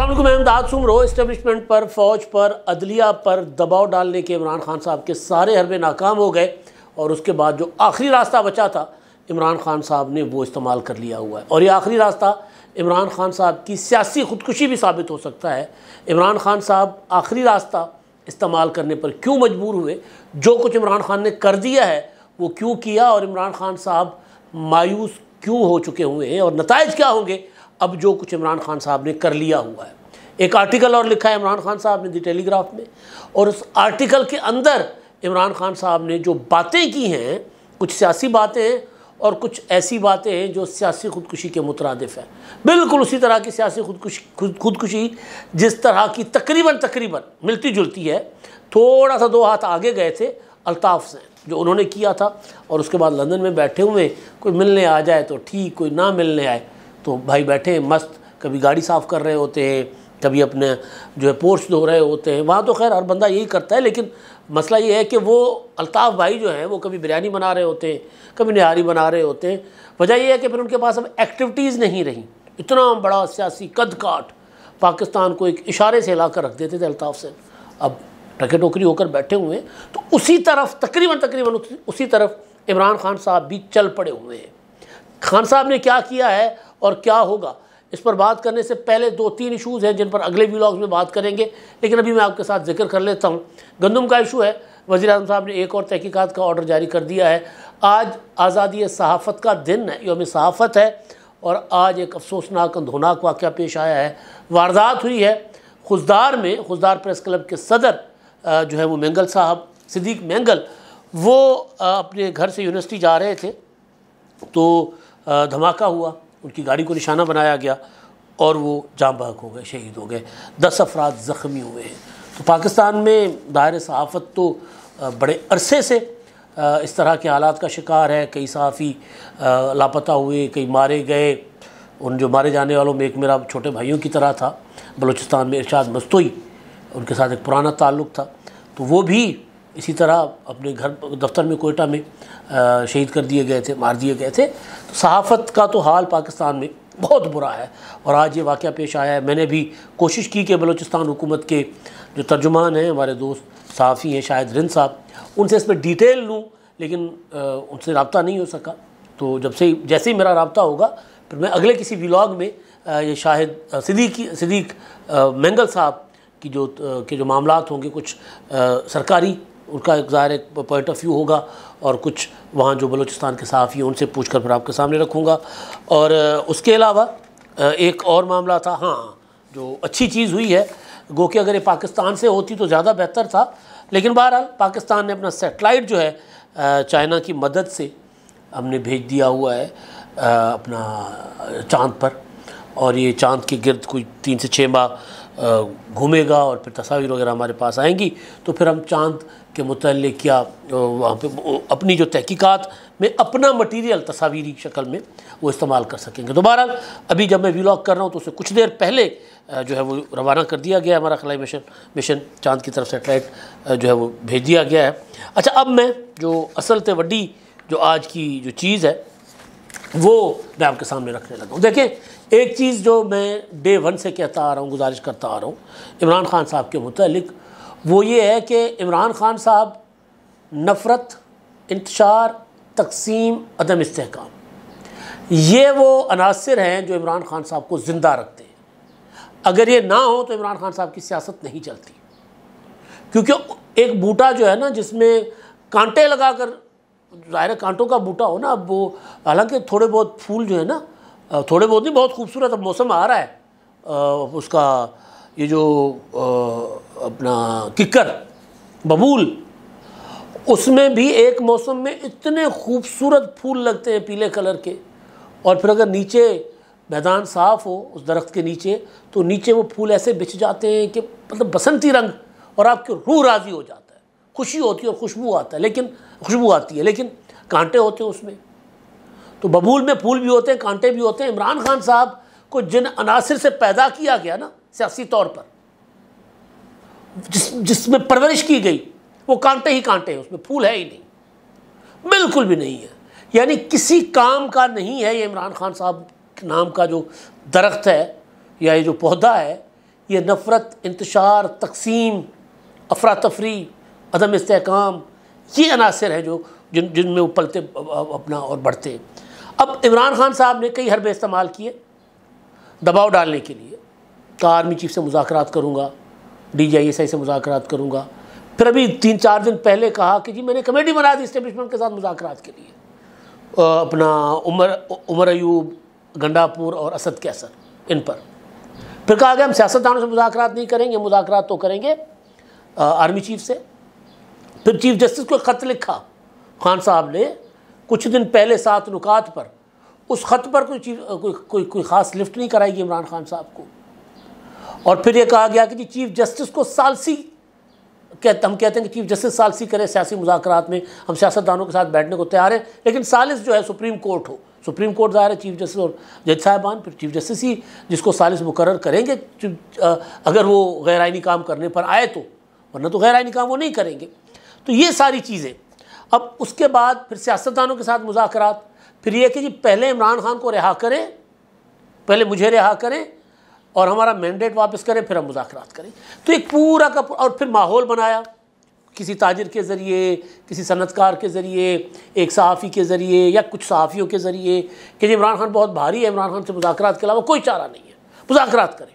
अस्सलाम वालेकुम, मैं इमदाद सुमरो। इस्टेब्लिशमेंट पर, फ़ौज पर, अदलिया पर दबाव डालने के इमरान खान साहब के सारे हरबे नाकाम हो गए और उसके बाद जो आखिरी रास्ता बचा था इमरान खान साहब ने वो इस्तेमाल कर लिया हुआ है। और ये आखिरी रास्ता इमरान खान साहब की सियासी ख़ुदकुशी भी साबित हो सकता है। इमरान खान साहब आखिरी रास्ता इस्तेमाल करने पर क्यों मजबूर हुए, जो कुछ इमरान खान ने कर दिया है वो क्यों किया, और इमरान खान साहब मायूस क्यों हो चुके हुए हैं और नताइज क्या होंगे अब जो कुछ इमरान खान साहब ने कर लिया हुआ है। एक आर्टिकल और लिखा है इमरान खान साहब ने दी टेलीग्राफ में, और उस आर्टिकल के अंदर इमरान खान साहब ने जो बातें की हैं, कुछ सियासी बातें हैं और कुछ ऐसी बातें हैं जो सियासी खुदकुशी के मुतरादिफ है। बिल्कुल उसी तरह की सियासी खुदकुशी जिस तरह की तकरीबन मिलती जुलती है। थोड़ा सा 2 हाथ आगे गए थे अल्ताफ़ से, जो उन्होंने किया था, और उसके बाद लंदन में बैठे हुए कोई मिलने आ जाए तो ठीक, कोई ना मिलने आए तो भाई बैठे मस्त, कभी गाड़ी साफ़ कर रहे होते हैं, कभी अपने जो है पोर्च धो रहे होते हैं। वहाँ तो खैर हर बंदा यही करता है, लेकिन मसला ये है कि वो अल्ताफ़ भाई जो हैं वो कभी बिरयानी बना रहे होते हैं, कभी निहारी बना रहे होते हैं। वजह यह है कि फिर उनके पास अब एक्टिविटीज़ नहीं रही। इतना बड़ा सियासी कद काट पाकिस्तान को एक इशारे से हिला कर रख देते थे अल्ताफ़ से, अब टके टोकरी होकर बैठे हुए हैं। तो उसी तरफ तकरीबन उसी तरफ इमरान खान साहब भी चल पड़े हुए हैं। खान साहब ने क्या किया है और क्या होगा, इस पर बात करने से पहले 2-3 इशूज़ हैं जिन पर अगले व्लॉग्स में बात करेंगे, लेकिन अभी मैं आपके साथ जिक्र कर लेता हूँ। गंदम का इशू है। वज़ीर-ए-आज़म साहब ने एक और तहकीकात का ऑर्डर जारी कर दिया है। आज आज़ादी सहाफ़त का दिन है, यौम सहाफ़त है, और आज एक अफसोसनाक अंधोनाक वाक़या पेश आया है। वारदात हुई है खुजदार में। खुजदार प्रेस क्लब के सदर जो है वो मेंगल साहब, सिद्दीक मेंगल, वो अपने घर से यूनिवर्सिटी जा रहे थे तो धमाका हुआ, उनकी गाड़ी को निशाना बनाया गया और वो जाँ बहक हो गए, शहीद हो गए। 10 अफराद ज़ख्मी हुए हैं। तो पाकिस्तान में दायरे सहाफ़त तो बड़े अरसे से इस तरह के हालात का शिकार है। कई सहाफ़ी लापता हुए, कई मारे गए। उन जो मारे जाने वालों में एक मेरा छोटे भाइयों की तरह था बलूचिस्तान में, इरशाद मस्तोई, उनके साथ एक पुराना ताल्लुक़ था, तो वो भी इसी तरह अपने घर दफ्तर में कोयटा में शहीद कर दिए गए थे, मार दिए गए थे। तो सहाफ़त का तो हाल पाकिस्तान में बहुत बुरा है और आज ये वाक़या पेश आया है। मैंने भी कोशिश की कि बलूचिस्तान हुकूमत के जो तर्जुमान हैं, हमारे दोस्त सहाफ़ी हैं शाहिद रिंद साहब, उनसे इस पर डिटेल लूँ, लेकिन उनसे रब्ता नहीं हो सका। तो जैसे ही मेरा रब्ता होगा फिर मैं अगले किसी व्लॉग में ये शाहिद सिद्दीक मेंगल साहब की जो मामलात होंगे, कुछ सरकारी, उनका एक ज़ाहिर एक पॉइंट ऑफ व्यू होगा, और कुछ वहाँ जो बलूचिस्तान के सहाफ़ी हैं उनसे पूछकर फिर आपके सामने रखूँगा। और उसके अलावा एक और मामला था, हाँ, जो अच्छी चीज़ हुई है, गो कि अगर ये पाकिस्तान से होती तो ज़्यादा बेहतर था, लेकिन बहरहाल पाकिस्तान ने अपना सैटेलाइट जो है चाइना की मदद से हमने भेज दिया हुआ है अपना चाँद पर, और ये चाँद के गिर्द कोई 3 से 6 माह घूमेगा और फिर तस्वीर वगैरह हमारे पास आएंगी। तो फिर हम चाँद के मुतल्लिक़ क्या वहाँ पे अपनी जो तहकीकात में अपना मटीरियल तस्वीरी शक्ल में वो इस्तेमाल कर सकेंगे। तो बहरहाल अभी जब मैं व्लॉग कर रहा हूँ तो उससे कुछ देर पहले जो है वो रवाना कर दिया गया, हमारा खलाई मिशन चाँद की तरफ सैटेलाइट जो है वो भेज दिया गया है। अच्छा, अब मैं जो असल ते वड्डी जो आज की जो चीज़ है वो मैं आपके सामने रखने लगा हूँ। देखें, एक चीज़ जो मैं डे 1 से कहता आ रहा हूँ, गुजारिश करता आ रहा हूँ इमरान खान साहब के मुतालिक, वो ये है कि इमरान खान साहब नफ़रत, इंतशार, तकसीम, अदम इस्तेहकाम, ये वो अनासर हैं जो इमरान खान साहब को ज़िंदा रखते हैं। अगर ये ना हो तो इमरान खान साहब की सियासत नहीं चलती, क्योंकि एक बूटा जो है ना जिसमें कांटे लगा कर, ज़ाहिर कांटों का बूटा हो ना, अब वो हालांकि थोड़े बहुत फूल जो है ना, थोड़े बहुत नहीं, बहुत खूबसूरत, अब मौसम आ रहा है उसका, ये जो अपना किक्कर बबूल, उसमें भी एक मौसम में इतने खूबसूरत फूल लगते हैं पीले कलर के, और फिर अगर नीचे मैदान साफ़ हो उस दरख्त के नीचे, तो नीचे वो फूल ऐसे बिछ जाते हैं कि मतलब बसंती रंग, और आपकी रूह राज़ी हो जाता है, खुशी होती है और खुशबू आती है, लेकिन कांटे होते हैं उसमें। तो बबूल में फूल भी होते हैं, कांटे भी होते हैं। इमरान खान साहब को जिन अनासिर से पैदा किया गया ना सियासी तौर पर, जिसमें परवरिश की गई, वो कांटे ही कांटे हैं, उसमें फूल है ही नहीं, बिल्कुल भी नहीं है। यानी किसी काम का नहीं है ये इमरान खान साहब नाम का जो दरख्त है या ये जो पौधा है, ये नफ़रत, इंतशार, तकसीम, अफरा तफरी, अदम इस्तेहकाम, ये अनासर हैं जो जिनमें वो पलते अपना और बढ़ते हैं। अब इमरान खान साहब ने कई हरबे इस्तेमाल किए दबाव डालने के लिए। कहा आर्मी चीफ से मुज़ाकरात करूँगा, DGISI से मुज़ाकरात करूँगा। फिर अभी 3-4 दिन पहले कहा कि जी मैंने कमेटी बना दी इस्टेब्लिशमेंट के साथ मुज़ाकरात के लिए, अपना उमर अयूब, गंडापुर और असद कैसर, इन पर। फिर कहा गया हम सियासतदानों से मुज़ाकरात नहीं करेंगे, मुज़ाकरात तो करेंगे आर्मी चीफ से। फिर चीफ जस्टिस को ख़त लिखा खान साहब ने कुछ दिन पहले 7 नुकात पर। उस ख़त पर कोई ख़ास लिफ्ट नहीं कराएगी इमरान खान साहब को। और फिर ये कहा गया कि जी चीफ जस्टिस को सालसी हम कहते हैं कि चीफ जस्टिस सालसी करे सियासी मुज़ाकरात में, हम सियासतदानों के साथ बैठने को तैयार हैं, लेकिन सालिस जो है सुप्रीम कोर्ट हो। सुप्रीम कोर्ट ज़ाहिर है चीफ जस्टिस और जज साहिबान, फिर चीफ जस्टिस ही जिसको सालिस मुकर्रर करेंगे अगर वो गैर आइनी काम करने पर आए तो, वरना तो गैर आइनी काम वो नहीं करेंगे। तो ये सारी चीज़ें। अब उसके बाद फिर सियासतदानों के साथ मुज़ाकरात, फिर ये कि जी पहले इमरान खान को रिहा करें, पहले मुझे रिहा करें और हमारा मैंडेट वापस करें, फिर हम मुज़ाकरात करें। तो एक पूरा का और फिर माहौल बनाया किसी ताजिर के ज़रिए, किसी सनतकार के ज़रिए, एक सहाफ़ी के ज़रिए या कुछ सहाफ़ियों के ज़रिए कि जी इमरान खान बहुत भारी है, इमरान खान से मुज़ाकरात के अलावा कोई चारा नहीं है, मुज़ाकरात करें।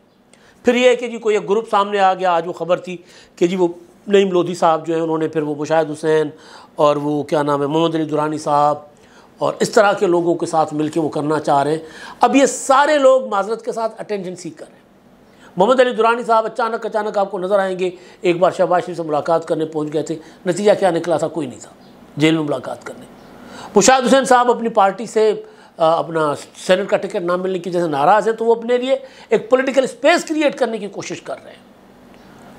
फिर ये है कि जी कोई एक ग्रुप सामने आ गया, आज वो ख़बर थी कि जी वो नईम लोधी साहब जो है उन्होंने फिर वो मुशाहिद हुसैन और वो क्या नाम है मोहम्मद अली दुरानी साहब और इस तरह के लोगों के साथ मिलकर वो करना चाह रहे हैं। अब ये सारे लोग माजरत के साथ अटेंशन सीकर हैं। मोहम्मद अली दुरानी साहब अचानक आपको नज़र आएंगे, एक बार शहबाज शरीफ से मुलाकात करने पहुंच गए थे, नतीजा क्या निकला था, कोई नहीं था, जेल में मुलाकात करने। मुशाहिद हुसैन साहब अपनी पार्टी से अपना सेनेट का टिकट ना मिलने की वजह से नाराज़ हैं, तो वो अपने लिए एक पॉलिटिकल स्पेस क्रिएट करने की कोशिश कर रहे हैं।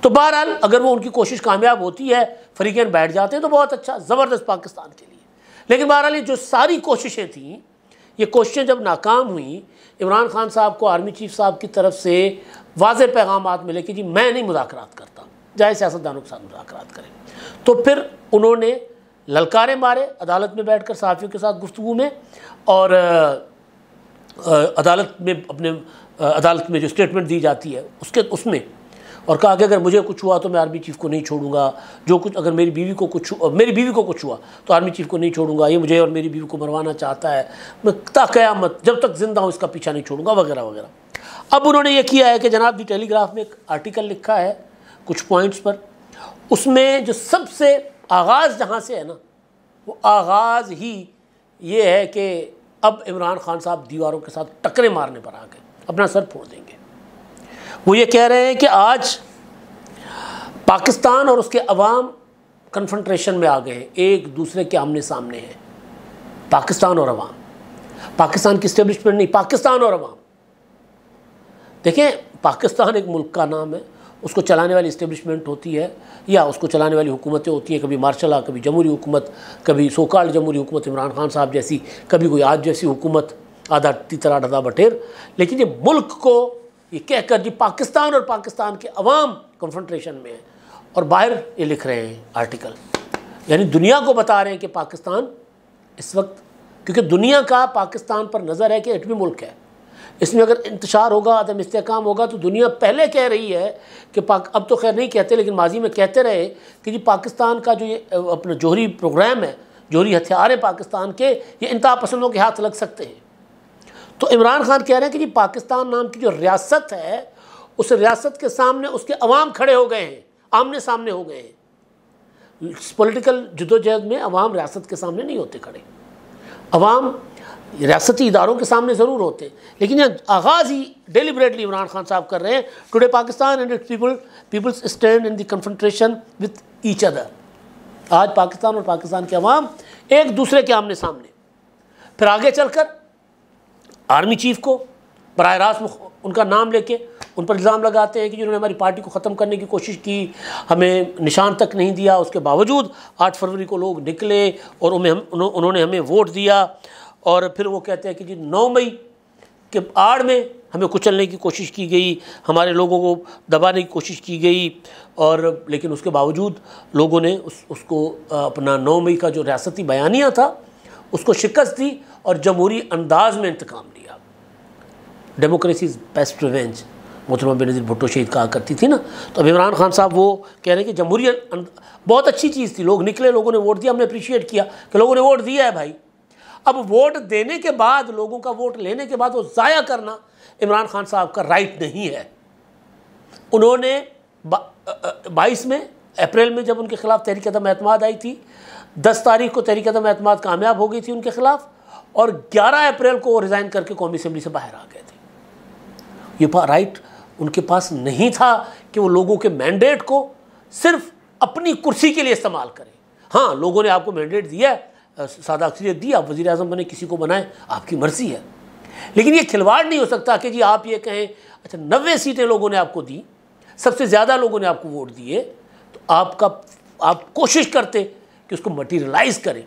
तो बहरहाल अगर वो उनकी कोशिश कामयाब होती है, फरीकैन बैठ जाते हैं तो बहुत अच्छा, ज़बरदस्त पाकिस्तान के लिए। लेकिन बहरहाल ये जो सारी कोशिशें थीं, ये कोशिशें जब नाकाम हुई, इमरान खान साहब को आर्मी चीफ साहब की तरफ से वाज़े पैगामात मिले कि जी मैं नहीं मुज़ाकरात करता, जाए सियासतदानों के साथ मुज़ाकरात करें। तो फिर उन्होंने ललकारे मारे अदालत में बैठकर सहाफ़ियों के साथ गुफ्तगू में, और अदालत में जो स्टेटमेंट दी जाती है उसमें, और कहा कि अगर मुझे कुछ हुआ तो मैं आर्मी चीफ को नहीं छोड़ूंगा, जो कुछ अगर मेरी बीवी को कुछ हुआ तो आर्मी चीफ को नहीं छोड़ूंगा, ये मुझे और मेरी बीवी को मरवाना चाहता है, मैं क़यामत जब तक ज़िंदा हूँ इसका पीछा नहीं छोड़ूंगा, वगैरह वगैरह। अब उन्होंने ये किया है कि जनाब दी टेलीग्राफ में एक आर्टिकल लिखा है कुछ पॉइंट्स पर, उसमें जो सबसे आगाज़ जहाँ से है ना, वो आगाज़ ही ये है कि अब इमरान खान साहब दीवारों के साथ टकरे मारने पर आ गए, अपना सर फोड़ देंगे। वो ये कह रहे हैं कि आज पाकिस्तान और उसके अवाम कन्फ्रंट्रेशन में आ गए हैं, एक दूसरे के आमने सामने हैं, पाकिस्तान और अवाम, पाकिस्तान की इस्टेब्लिशमेंट नहीं, पाकिस्तान और अवाम। देखें, पाकिस्तान एक मुल्क का नाम है, उसको चलाने वाली इस्टेब्लिशमेंट होती है या उसको चलाने वाली हुकूमतें होती हैं, कभी मार्शल, कभी जमहूरी हुकूमत, कभी सोकाल्ड जमहूरी हुकूमत इमरान खान साहब जैसी, कभी कोई आज जैसी हुकूमत, आधा तीतर आधा बटेर। लेकिन ये मुल्क को ये कहकर जी पाकिस्तान और पाकिस्तान के अवाम कन्फ्रंट्रेशन में है, और बाहर ये लिख रहे हैं आर्टिकल, यानी दुनिया को बता रहे हैं कि पाकिस्तान इस वक्त, क्योंकि दुनिया का पाकिस्तान पर नज़र है कि एटमी मुल्क है, इसमें अगर इंतशार होगा, अदम इस्तेहकाम होगा, तो दुनिया पहले कह रही है कि अब तो खैर नहीं कहते, लेकिन माजी में कहते रहे कि जी पाकिस्तान का जो ये अपना जौहरी प्रोग्राम है, जौहरी हथियार है पाकिस्तान के, ये इंतहा पसंदों के हाथ लग सकते हैं। तो इमरान खान कह रहे हैं कि जी पाकिस्तान नाम की जो रियासत है, उस रियासत के सामने उसके अवाम खड़े हो गए हैं, आमने सामने हो गए हैं। पॉलिटिकल जद्दोजहद में अवाम रियासत के सामने नहीं होते खड़े, अवाम रियासती इदारों के सामने ज़रूर होते हैं, लेकिन यह आगाज़ ही डेलिबरेटली इमरान खान साहब कर रहे हैं। Today Pakistan and its peoples stand in the confrontation with each other. आज पाकिस्तान और पाकिस्तान के अवाम एक दूसरे के आमने सामने। फिर आगे चलकर आर्मी चीफ को बराह रास्त उनका नाम लेके उन पर इल्ज़ाम लगाते हैं कि जिन्होंने हमारी पार्टी को ख़त्म करने की कोशिश की, हमें निशान तक नहीं दिया, उसके बावजूद 8 फरवरी को लोग निकले और उन्होंने हमें वोट दिया। और फिर वो कहते हैं कि जी 9 मई के आड़ में हमें कुचलने की कोशिश की गई, हमारे लोगों को दबाने की कोशिश की गई, और लेकिन उसके बावजूद लोगों ने उसको अपना 9 मई का जो रियासती बयानिया था उसको शिकस्त दी और जमहूरी अंदाज में इंतकाम लिया। डेमोक्रेसी इज़ बेस्ट रिवेंज, मोहतरमा बेनज़ीर भुट्टो शहीद कहा करती थी ना। तो अब इमरान खान साहब वो कह रहे हैं कि जमहूरियत बहुत अच्छी चीज़ थी, लोग निकले, लोगों ने वोट दिया, हमने अप्रिशिएट किया कि लोगों ने वोट दिया है भाई। अब वोट देने के बाद, लोगों का वोट लेने के बाद वो ज़ाया करना इमरान खान साहब का राइट नहीं है। उन्होंने 22 में अप्रैल में जब उनके खिलाफ तहरीक अदम एतमाद आई थी, 10 तारीख को तहरीक अदम एतमाद कामयाब हो गई थी उनके खिलाफ, और 11 अप्रैल को वो रिज़ाइन करके कौमी असम्बली से बाहर आ गए थे। ये राइट उनके पास नहीं था कि वो लोगों के मैंडेट को सिर्फ अपनी कुर्सी के लिए इस्तेमाल करें। हाँ, लोगों ने आपको मैंडेट दिया है, सादा अक्सरियत दी, आप वज़ीर आज़म बने, किसी को बनाएं, आपकी मर्ज़ी है। लेकिन ये खिलवाड़ नहीं हो सकता कि जी आप ये कहें अच्छा 90 सीटें लोगों ने आपको दी, सबसे ज़्यादा लोगों ने आपको वोट दिए, तो आप कोशिश करते कि उसको मटीरियलाइज करें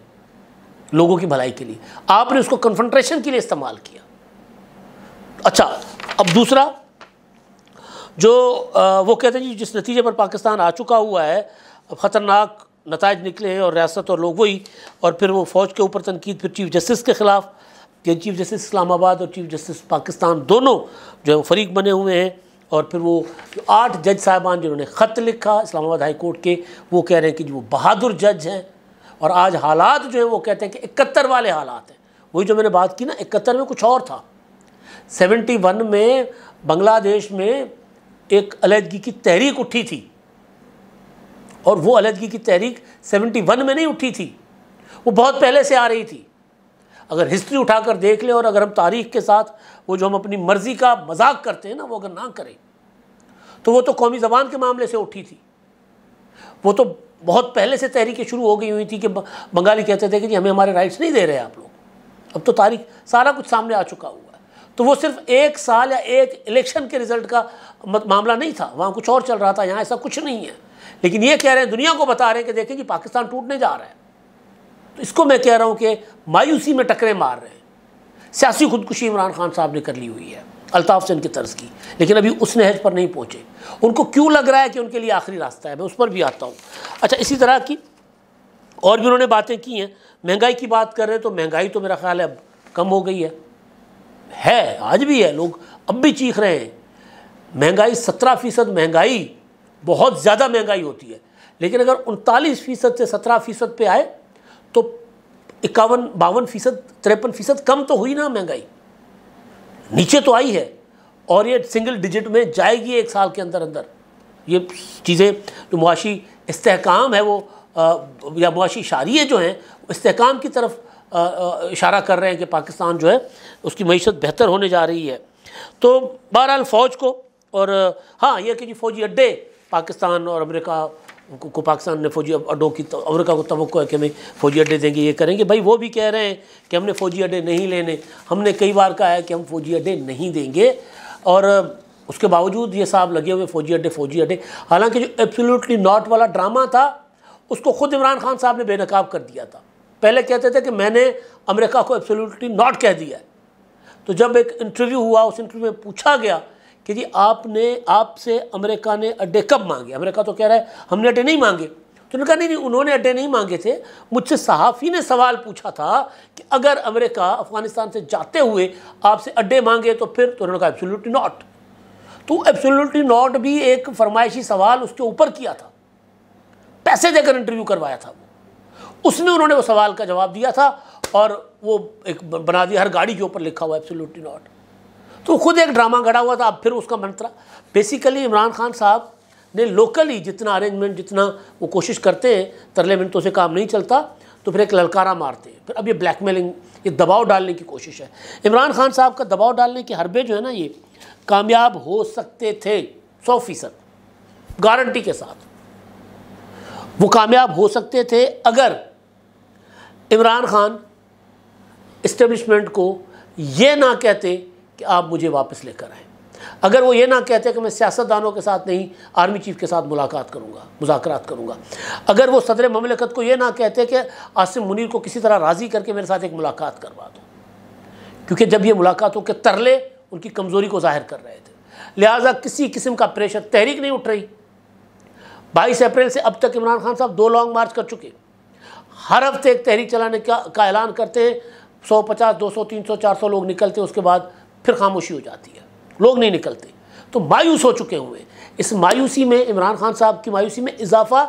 लोगों की भलाई के लिए। आपने उसको कन्फ्रंटेशन के लिए इस्तेमाल किया। अच्छा, अब दूसरा जो वो कहते हैं जी जिस नतीजे पर पाकिस्तान आ चुका हुआ है, अब ख़तरनाक नताइज निकले हैं और रियासत और लोग वही, और फिर वो फ़ौज के ऊपर तनकीद, फिर चीफ जस्टिस के ख़िलाफ़, कि चीफ जस्टिस इस्लामाबाद और चीफ जस्टिस पाकिस्तान दोनों जो है वो फरीक बने हुए हैं। और फिर वो 8 जज साहिबान जिन्होंने ख़त लिखा इस्लामाबाद हाई कोर्ट के, वो कह रहे हैं कि वो बहादुर जज हैं। और आज हालात जो है वो कहते हैं कि 71 वाले हालात हैं। वही जो मैंने बात की ना, 71 में कुछ और था। 71 में बांग्लादेश में एक अलहदगी की तहरीक उठी थी, और वो अलहदगी की तहरीक 71 में नहीं उठी थी, वो बहुत पहले से आ रही थी। अगर हिस्ट्री उठाकर देख लें, और अगर हम तारीख़ के साथ वो जो हम अपनी मर्ज़ी का मजाक करते हैं ना, वो अगर ना करें, तो वो तो कौमी ज़बान के मामले से उठी थी। वो तो बहुत पहले से तहरीकें शुरू हो गई हुई थी कि बंगाली कहते थे कि जी हमें हमारे राइट्स नहीं दे रहे आप लोग। अब तो तारीख सारा कुछ सामने आ चुका हुआ है। तो वो सिर्फ 1 साल या एक इलेक्शन के रिज़ल्ट का मामला नहीं था, वहाँ कुछ और चल रहा था, यहाँ ऐसा कुछ नहीं है। लेकिन ये कह रहे हैं, दुनिया को बता रहे हैं कि देखें जी पाकिस्तान टूटने जा रहा है। तो इसको मैं कह रहा हूँ कि मायूसी में टकरे मार रहे हैं। सियासी खुदकुशी इमरान खान साहब ने कर ली हुई है अल्ताफ़ सिंह की तर्ज की, लेकिन अभी उस नहज पर नहीं पहुँचे। उनको क्यों लग रहा है कि उनके लिए आखिरी रास्ता है, मैं उस पर भी आता हूँ। अच्छा, इसी तरह की और भी उन्होंने बातें की हैं। महंगाई की बात कर रहे हैं, तो महंगाई तो मेरा ख्याल है अब कम हो गई है, आज भी है, लोग अब भी चीख रहे हैं। महंगाई 17% महंगाई बहुत ज़्यादा महंगाई होती है, लेकिन अगर 39% से 17% पे आए तो 51-52%, 53% कम तो हुई ना महंगाई, नीचे तो आई है। और ये सिंगल डिजिट में जाएगी 1 साल के अंदर अंदर। ये चीज़ें जो मुआशी इस्तेहकाम है वो या मुआशी इशारिये जो हैं इस्तेहकाम की तरफ इशारा कर रहे हैं कि पाकिस्तान जो है उसकी मईशत बेहतर होने जा रही है। तो बहरहाल फ़ौज को, और हाँ ये कि जी फ़ौजी अड्डे पाकिस्तान और अमेरिका को, पाकिस्तान ने फ़ौजी अड्डों की, अमेरिका को तवक्को है कि हमें फ़ौजी अड्डे देंगे, ये करेंगे। भाई वो भी कह रहे हैं कि हमने फ़ौजी अड्डे नहीं लेने, हमने कई बार कहा है कि हम फ़ौजी अड्डे नहीं देंगे, और उसके बावजूद ये साहब लगे हुए फ़ौजी अड्डे। हालांकि जो एब्सोल्युटली नॉट वाला ड्रामा था उसको ख़ुद इमरान खान साहब ने बेनकाब कर दिया था। पहले कहते थे कि मैंने अमेरिका को एब्सोल्युटली नॉट कह दिया है। तो जब एक इंटरव्यू हुआ, उस इंटरव्यू में पूछा गया कि जी आपसे अमेरिका ने अड्डे कब मांगे, अमेरिका तो कह रहा है हमने अड्डे नहीं मांगे। तो उन्होंने कहा नहीं, उन्होंने अड्डे नहीं मांगे थे, मुझसे सहाफ़ी ने सवाल पूछा था कि अगर अमेरिका अफ़गानिस्तान से जाते हुए आपसे अड्डे मांगे तो फिर, तो उन्होंने कहा एब्सोल्युटली नॉट। तो एब्सोल्युटली नॉट भी एक फरमाइशी सवाल उसके ऊपर किया था, पैसे देकर इंटरव्यू करवाया था वो, उसमें उन्होंने वो सवाल का जवाब दिया था, और वो एक बना दिया, हर गाड़ी के ऊपर लिखा हुआ एब्सोल्युटली नॉट। तो खुद एक ड्रामा गढ़ा हुआ था। अब फिर उसका मंत्रा बेसिकली इमरान खान साहब ने लोकली जितना अरेंजमेंट, जितना वो कोशिश करते हैं, तरले मिनटों से काम नहीं चलता, तो फिर एक ललकारा मारते हैं। फिर अब ये ब्लैकमेलिंग, ये दबाव डालने की कोशिश है। इमरान खान साहब का दबाव डालने के हरबे जो है ना, ये कामयाब हो सकते थे 100% गारंटी के साथ। वो कामयाब हो सकते थे अगर इमरान खान इस्टेब्लिशमेंट को ये ना कहते कि आप मुझे वापस लेकर आएँ, अगर वो ये ना कहते कि मैं सियासतदानों के साथ नहीं, आर्मी चीफ के साथ मुज़ाकरात करूँगा, अगर वो सदर ममलकत को ये ना कहते कि आसिम मुनीर को किसी तरह राज़ी करके मेरे साथ एक मुलाकात करवा दो, क्योंकि जब ये मुलाकातों के तरले उनकी कमज़ोरी को ज़ाहिर कर रहे थे, लिहाजा किसी किस्म का प्रेशर, तहरीक नहीं उठ रही। 22 अप्रैल से अब तक इमरान खान साहब 2 लॉन्ग मार्च कर चुके, हर हफ्ते एक तहरीक चलाने का ऐलान करते हैं, 150, 200, 300, 400 लोग निकलते, उसके बाद फिर खामोशी हो जाती है, लोग नहीं निकलते। तो मायूस हो चुके हुए हैं। इस मायूसी में, इमरान खान साहब की मायूसी में इजाफा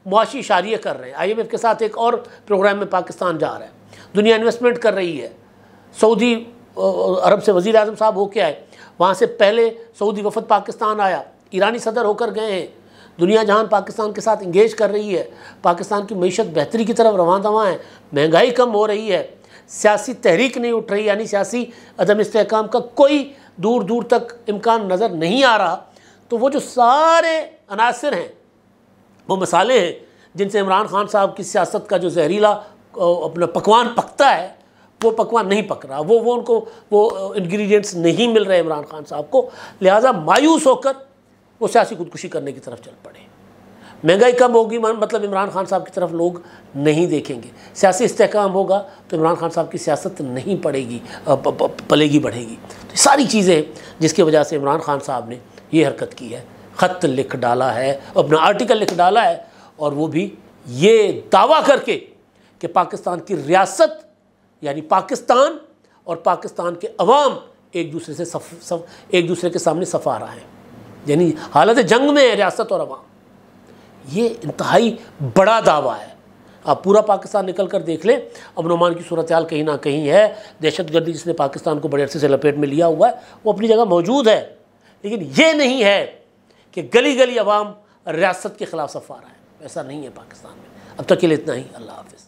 मुआशी इशारिये कर रहे हैं। IMF के साथ एक और प्रोग्राम में पाकिस्तान जा रहा है, दुनिया इन्वेस्टमेंट कर रही है। सऊदी अरब से वज़ीर आज़म साहब होके आए, वहाँ से पहले सऊदी वफद पाकिस्तान आया, ईरानी सदर होकर गए हैं। दुनिया जहान पाकिस्तान के साथ इंगेज कर रही है, पाकिस्तान की मईशत बेहतरी की तरफ रवां दवा है, महंगाई कम हो रही है, सियासी तहरीक नहीं उठ रही, यानी सियासी अदम इस्तेहकाम का कोई दूर दूर तक इम्कान नज़र नहीं आ रहा। तो वो जो सारे अनासर हैं, वो मसाले हैं जिनसे इमरान खान साहब की सियासत का जो जहरीला अपना पकवान पकता है, वो पकवान नहीं पक रहा। वो उनको वो इंग्रेडिएंट्स नहीं मिल रहे इमरान खान साहब को। लिहाजा मायूस होकर वो सियासी खुदकुशी करने की तरफ चल पड़े। महंगाई कम होगी मतलब इमरान खान साहब की तरफ लोग नहीं देखेंगे। सियासी इस्तेहकाम होगा तो इमरान खान साहब की सियासत नहीं पड़ेगी, पलेगी, बढ़ेगी। तो सारी चीज़ें जिसकी वजह से इमरान खान साहब ने ये हरकत की है, ख़त लिख डाला है, अपना आर्टिकल लिख डाला है, और वो भी ये दावा करके कि पाकिस्तान की रियासत यानी पाकिस्तान और पाकिस्तान के अवाम एक दूसरे के सामने सफ़ आ रहा है, यानी हालत जंग में है रियासत और अवाम। ये इंतहाई बड़ा दावा है। आप पूरा पाकिस्तान निकल कर देख लें, अमन ओमान की सूरत हाल कहीं ना कहीं है। दहशतगर्दी जिसने पाकिस्तान को बड़े अरसे से लपेट में लिया हुआ है, वो अपनी जगह मौजूद है, लेकिन ये नहीं है कि गली गली अवाम रियासत के ख़िलाफ़ सफ़ आ रहा है। ऐसा नहीं है पाकिस्तान में। अब तक के लिए इतना ही। अल्लाह हाफ़िज़।